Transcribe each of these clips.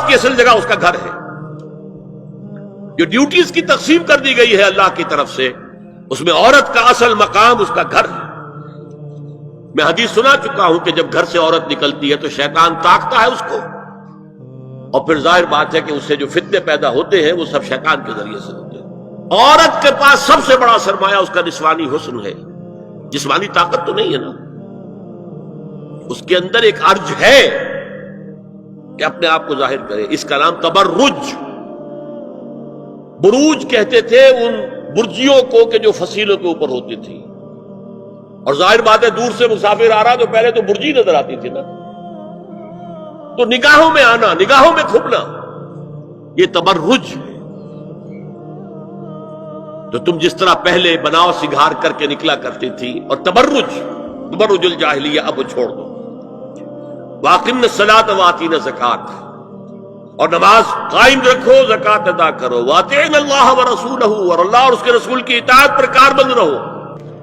عورت کی اصل جگہ اس کا گھر ہے. جو ڈیوٹیز کی تقسیم کر دی گئی ہے اللہ کی طرف سے، اس میں عورت کا اصل مقام اس کا گھر ہے. میں حدیث سنا چکا ہوں کہ جب گھر سے عورت نکلتی ہے تو شیطان تاکتا ہے اس کو، اور پھر ظاہر بات ہے کہ اس سے جو فتنے پیدا ہوتے ہیں وہ سب شیطان کے ذریعے سے ہوتے ہیں. عورت کے پاس سب سے بڑا سرمایہ اس کا نسوانی حسن ہے. جسمانی طاقت تو نہیں ہے نا، اس کے اندر ایک ارج ہے کہ اپنے آپ کو ظاہر کرے. اس کا نام تبرج. بروج کہتے تھے ان برجیوں کو کہ جو فصیلوں کے اوپر ہوتی تھی. اور ظاہر بات ہے دور سے مسافر آ رہا تو پہلے تو برجی نظر آتی تھی نا، تو نگاہوں میں آنا، نگاہوں میں کھپنا، یہ تبرج ہے. تو تم جس طرح پہلے بناؤ سنگھار کر کے نکلا کرتی تھی، اور تبرج الجاہلیہ اب چھوڑ دو. واقمن الصلاۃ وآتین الزکوٰۃ، اور نماز قائم رکھو، زکوٰۃ ادا کرو. واطعن اللہ ورسولہ، اور اللہ اور اس کے رسول کی اطاعت پر کاربند رہو.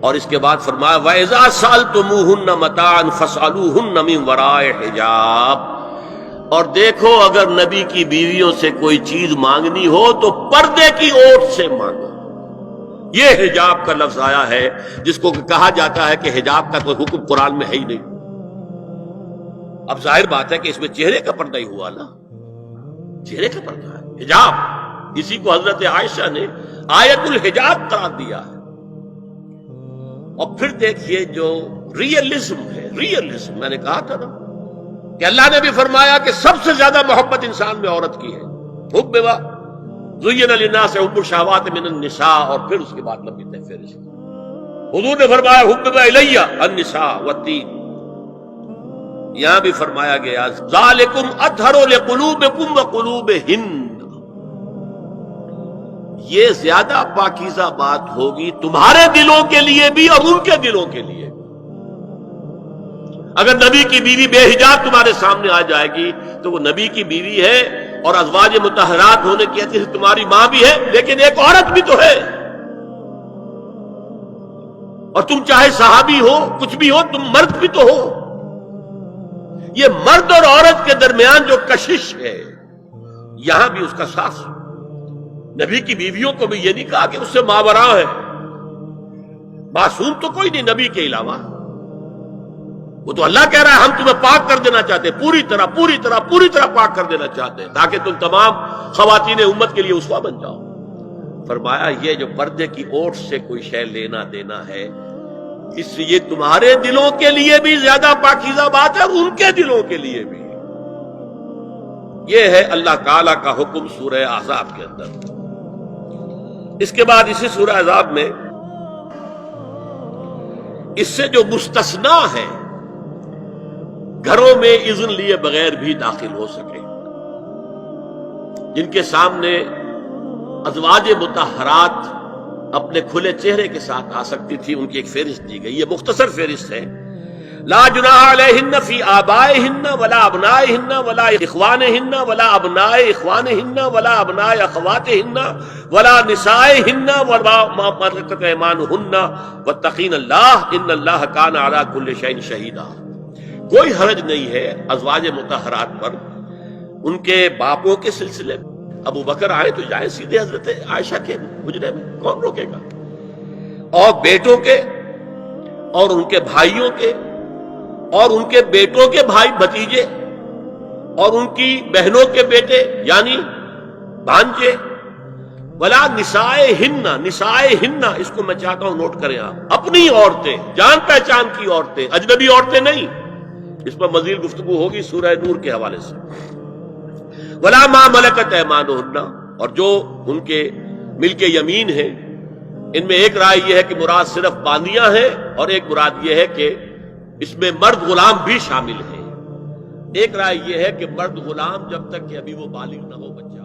اور اس کے بعد فرمایا وَإِذَا سَأَلْتُمُوهُنَّ مَتَاعًا فَاسْأَلُوهُنَّ مِنْ وَرَاءِ حِجَابٍ، اور دیکھو اگر نبی کی بیویوں سے کوئی چیز مانگنی ہو تو پردے کی اوٹ سے مانگو. یہ حجاب کا لفظ آیا ہے جس کو کہا جاتا ہے کہ حجاب کا کوئی حکم قرآن میں ہے ہی نہیں. اب ظاہر بات ہے کہ اس میں چہرے کا پردہ ہی ہوا نا، چہرے کا پردہ ہے حجاب. اسی کو حضرت عائشہ نے آیت الحجاب قرار دیا ہے. اور پھر دیکھیے جو ریئلزم ہے، ریئلزم میں نے کہا تھا نا کہ اللہ نے بھی فرمایا کہ سب سے زیادہ محبت انسان میں عورت کی ہے. حب زین للناس حب الشہوات من النساء، اور پھر اس کے بعد لمبی فہرست. حضور نے فرمایا حبب الیہ النساء والتین. یہاں بھی فرمایا گیا ذالکم اطہر لقلوبکم وقلوبہن، یہ زیادہ پاکیزہ بات ہوگی تمہارے دلوں کے لیے بھی اور ان کے دلوں کے لیے. اگر نبی کی بیوی بے حجاب تمہارے سامنے آ جائے گی تو وہ نبی کی بیوی ہے اور ازواج مطہرات ہونے کی حیثیت سے تمہاری ماں بھی ہے، لیکن ایک عورت بھی تو ہے. اور تم چاہے صحابی ہو، کچھ بھی ہو، تم مرد بھی تو ہو. یہ مرد اور عورت کے درمیان جو کشش ہے یہاں بھی اس کا ساس. نبی کی بیویوں کو بھی یہ نہیں کہا کہ اس سے ماوراء ہے. معصوم تو کوئی نہیں نبی کے علاوہ. وہ تو اللہ کہہ رہا ہے ہم تمہیں پاک کر دینا چاہتے ہیں، پوری طرح پاک کر دینا چاہتے ہیں تاکہ تم تمام خواتین امت کے لیے اسوہ بن جاؤ. فرمایا یہ جو پردے کی اوٹ سے کوئی شے لینا دینا ہے، اس لیے تمہارے دلوں کے لیے بھی زیادہ پاکیزہ بات ہے اور ان کے دلوں کے لیے بھی. یہ ہے اللہ تعالی کا حکم سورہ احزاب کے اندر. اس کے بعد اسی سورہ احزاب میں اس سے جو مستثنا ہے، گھروں میں اذن لیے بغیر بھی داخل ہو سکے، جن کے سامنے ازواج مطہرات اپنے کھلے چہرے کے ساتھ آ سکتی تھی، ان کی ایک فہرست دی گئی. یہ مختصر فہرست ہے. لا جناح علیہن فی آبائہن ولا ابنائہن ولا اخوانہن ولا ابناء اخوانہن ولا ابناء اخواتہن ولا نسائہن ولا ما ملکت ایمانہن واتقین اللہ ان اللہ کان علی کل شیء شہیدا. کوئی حرج نہیں ہے ازواج مطہرات پر ان کے باپوں کے سلسلے میں. ابو بکر آئے تو جائے سیدھے حضرت عائشہ کے حجرے میں، کون روکے گا؟ اور بیٹوں کے اور ان کے بھائیوں کے اور ان کے بیٹوں کے بھائی بھتیجے اور ان کی بہنوں کے بیٹے یعنی بھانجے. ولا نسائہن، نسائہن اس کو میں چاہتا ہوں نوٹ کریں آپ، اپنی عورتیں، جان پہچان کی عورتیں، اجنبی عورتیں نہیں. اس پر مزید گفتگو ہوگی سورہ نور کے حوالے سے. ولا ما ملکت ایمانہن، اور جو ان کے ملک یمین ہیں. ان میں ایک رائے یہ ہے کہ مراد صرف باندیاں ہیں اور ایک مراد یہ ہے کہ اس میں مرد غلام بھی شامل ہیں. ایک رائے یہ ہے کہ مرد غلام جب تک کہ ابھی وہ بالغ نہ ہو بچہ